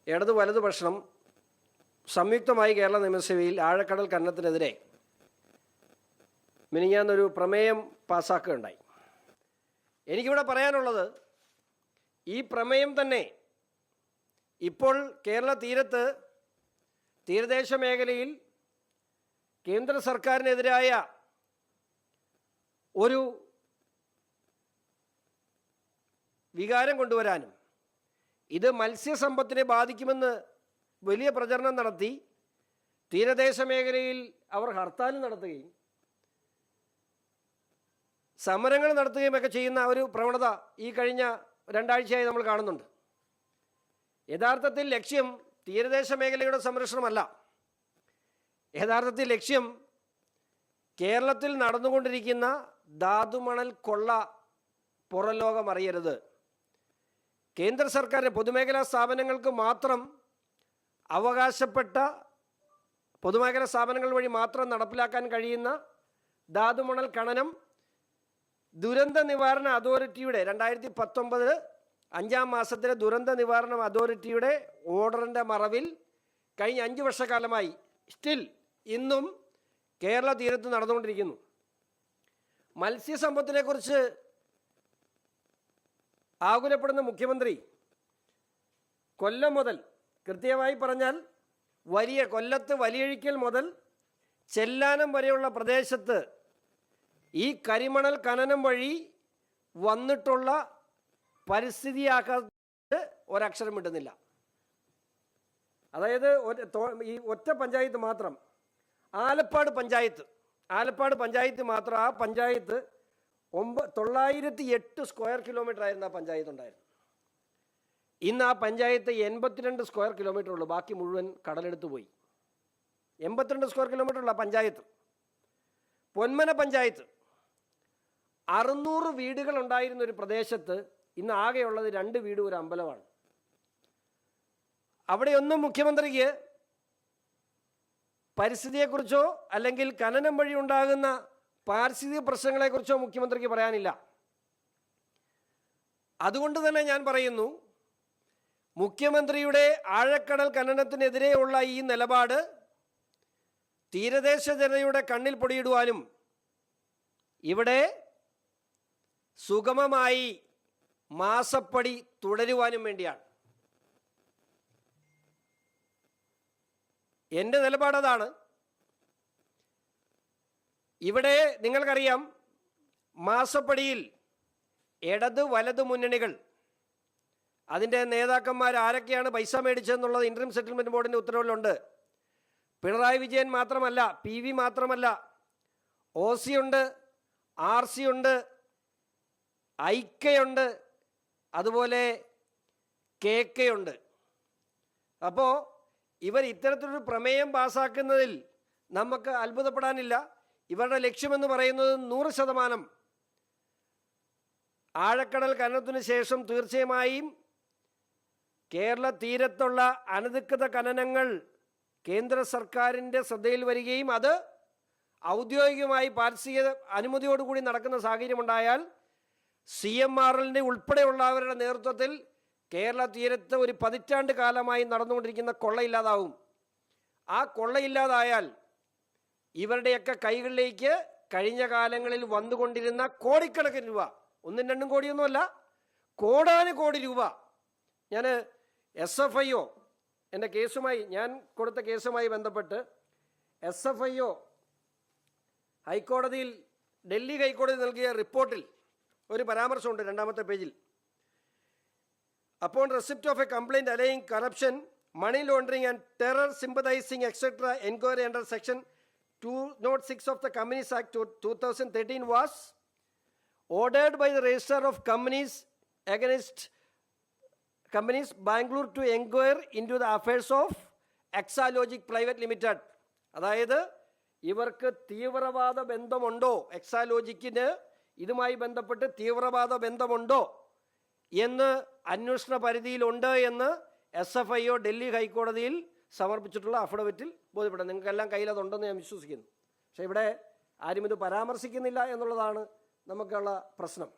ഇടതു വലതു പക്ഷം സംയുക്തമായി കേരള നിയമസഭയിൽ ആഴക്കടൽ ഖനനത്തിനെതിരെ മിനിഞ്ഞാന്നൊരു പ്രമേയം പാസ്സാക്കുകയുണ്ടായി. എനിക്കിവിടെ പറയാനുള്ളത്, ഈ പ്രമേയം തന്നെ ഇപ്പോൾ കേരള തീരദേശ മേഖലയിൽ കേന്ദ്ര സർക്കാരിനെതിരായ ഒരു വികാരം കൊണ്ടുവരാനും ഇത് മത്സ്യസമ്പത്തിനെ ബാധിക്കുമെന്ന് വലിയ പ്രചരണം നടത്തി തീരദേശ മേഖലയിൽ അവർ ഹർത്താൽ നടത്തുകയും സമരങ്ങൾ നടത്തുകയും ഒക്കെ ചെയ്യുന്ന ഒരു പ്രവണത ഈ കഴിഞ്ഞ 2 ആഴ്ചയായി നമ്മൾ കാണുന്നുണ്ട്. യഥാർത്ഥത്തിൽ ലക്ഷ്യം തീരദേശ മേഖലയുടെ സംരക്ഷണമല്ല. യഥാർത്ഥത്തിൽ ലക്ഷ്യം കേരളത്തിൽ നടന്നുകൊണ്ടിരിക്കുന്ന ധാതുമണൽ കൊള്ള പുറം ലോകം അറിയരുത്. കേന്ദ്ര സർക്കാരിന് പൊതുമേഖലാ സ്ഥാപനങ്ങൾക്ക് മാത്രം അവകാശപ്പെട്ട പൊതുമേഖലാ സ്ഥാപനങ്ങൾ വഴി മാത്രം നടപ്പിലാക്കാൻ കഴിയുന്ന ധാതുമണൽ ഖനനം ദുരന്ത നിവാരണ അതോറിറ്റിയുടെ 2019 5-ാം മാസത്തിലെ ദുരന്ത നിവാരണ അതോറിറ്റിയുടെ ഓർഡറിൻ്റെ മറവിൽ കഴിഞ്ഞ 5 വർഷക്കാലമായി സ്റ്റിൽ ഇന്നും കേരള തീരത്ത് നടന്നുകൊണ്ടിരിക്കുന്നു. മത്സ്യസമ്പത്തിനെക്കുറിച്ച് ആകുലപ്പെടുന്ന മുഖ്യമന്ത്രി കൊല്ലം മുതൽ, കൃത്യമായി പറഞ്ഞാൽ കൊല്ലത്ത് വലിയഴിക്കൽ മുതൽ ചെല്ലാനം വരെയുള്ള പ്രദേശത്ത് ഈ കരിമണൽ ഖനനം വഴി വന്നിട്ടുള്ള പരിസ്ഥിതിയാക്കാതെ ഒരക്ഷരം ഇടുന്നില്ല. അതായത് ഈ ഒറ്റ പഞ്ചായത്ത് മാത്രം, ആലപ്പാട് പഞ്ചായത്ത് മാത്രം, ആ പഞ്ചായത്ത് 908 സ്ക്വയർ കിലോമീറ്റർ ആയിരുന്നു ആ പഞ്ചായത്ത് ഉണ്ടായിരുന്നു. ഇന്ന് ആ പഞ്ചായത്ത് 82 സ്ക്വയർ കിലോമീറ്റർ ഉള്ളൂ. ബാക്കി മുഴുവൻ കടലെടുത്ത് പോയി. 82 സ്ക്വയർ കിലോമീറ്റർ ഉള്ള പഞ്ചായത്ത്. പൊന്മന പഞ്ചായത്ത് 600 വീടുകൾ ഉണ്ടായിരുന്ന ഒരു പ്രദേശത്ത് ഇന്ന് ആകെയുള്ളത് 2 വീടും ഒരു അമ്പലമാണ്. അവിടെയൊന്നും മുഖ്യമന്ത്രിക്ക് പരിസ്ഥിതിയെക്കുറിച്ചോ അല്ലെങ്കിൽ ഖനനം വഴി ഉണ്ടാകുന്ന പാരിസ്ഥിതിക പ്രശ്നങ്ങളെക്കുറിച്ചോ മുഖ്യമന്ത്രിക്ക് പറയാനില്ല. അതുകൊണ്ട് തന്നെ ഞാൻ പറയുന്നു, മുഖ്യമന്ത്രിയുടെ ആഴക്കടൽ ഖനനത്തിനെതിരെയുള്ള ഈ നിലപാട് തീരദേശ ജനതയുടെ കണ്ണിൽ പൊടിയിടുവാനും ഇവിടെ സുഗമമായി മാസപ്പടി തുടരുവാനും വേണ്ടിയാണ്. എൻ്റെ നിലപാടതാണ്. ഇവിടെ നിങ്ങൾക്കറിയാം, മാസപ്പടിയിൽ ഇടത് വലത് മുന്നണികൾ അതിൻ്റെ നേതാക്കന്മാർ ആരൊക്കെയാണ് പൈസ മേടിച്ചതെന്നുള്ളത് ഇൻട്രീം സെറ്റിൽമെൻറ്റ് ബോർഡിൻ്റെ ഉത്തരവിലുണ്ട്. പിണറായി വിജയൻ മാത്രമല്ല, PV മാത്രമല്ല, OC ഉണ്ട്, RC ഉണ്ട്, ഐക്യയുണ്ട്, അതുപോലെ KK ഉണ്ട്. അപ്പോൾ ഇവർ ഇത്തരത്തിലൊരു പ്രമേയം പാസ്സാക്കുന്നതിൽ നമുക്ക് അത്ഭുതപ്പെടാനില്ല. ഇവരുടെ ലക്ഷ്യമെന്ന് പറയുന്നത് 100% ആഴക്കടൽ ഖനനത്തിന് ശേഷം തീർച്ചയായും കേരള തീരത്തുള്ള അനധികൃത ഖനനങ്ങൾ കേന്ദ്ര സർക്കാരിൻ്റെ ശ്രദ്ധയിൽ വരികയും അത് ഔദ്യോഗികമായി പാരിസ്ഥിതിക അനുമതിയോടുകൂടി നടക്കുന്ന സാഹചര്യമുണ്ടായാൽ CMRLൻ്റെ ഉൾപ്പെടെയുള്ളവരുടെ നേതൃത്വത്തിൽ കേരള തീരത്ത് ഒരു 10 പതിറ്റാണ്ട് കാലമായി നടന്നുകൊണ്ടിരിക്കുന്ന കൊള്ളയില്ലാതാവും. ആ കൊള്ളയില്ലാതായാൽ ഇവരുടെയൊക്കെ കൈകളിലേക്ക് കഴിഞ്ഞ കാലങ്ങളിൽ വന്നുകൊണ്ടിരുന്ന കോടിക്കണക്കിന് രൂപ, 1-2 കോടിയൊന്നുമല്ല, കോടാനുകോടി രൂപ. ഞാൻ SFIO എൻ്റെ കേസുമായി, ഞാൻ കൊടുത്ത കേസുമായി ബന്ധപ്പെട്ട് SFIO ഹൈക്കോടതിയിൽ, ഡൽഹി ഹൈക്കോടതി നൽകിയ റിപ്പോർട്ടിൽ ഒരു പരാമർശമുണ്ട് 2-ാമത്തെ പേജിൽ. Upon receipt of a complaint alleging corruption, money laundering and terror sympathizing etc. inquiry under section 206 of the Companies Act 2013 was ordered by the Registrar of Companies against Companies Bangalore to inquire into the affairs of Exalogic Private Limited. അതായത് ഇവർക്ക് തീവ്രവാദ ബന്ധമുണ്ടോ, എക്സാലോജിക്കിന് ഇതുമായി ബന്ധപ്പെട്ട് തീവ്രവാദ ബന്ധമുണ്ടോ എന്ന് അന്വേഷണ പരിധിയിലുണ്ട് എന്ന് SFIO ഡൽഹി ഹൈക്കോടതിയിൽ സമർപ്പിച്ചിട്ടുള്ള അഫിഡവിറ്റിൽ ബോധ്യപ്പെടും. നിങ്ങൾക്കെല്ലാം കയ്യിൽ അതുണ്ടെന്ന് ഞാൻ വിശ്വസിക്കുന്നു. പക്ഷേ ഇവിടെ ആരും ഇത് പരാമർശിക്കുന്നില്ല എന്നുള്ളതാണ് നമുക്കുള്ള പ്രശ്നം.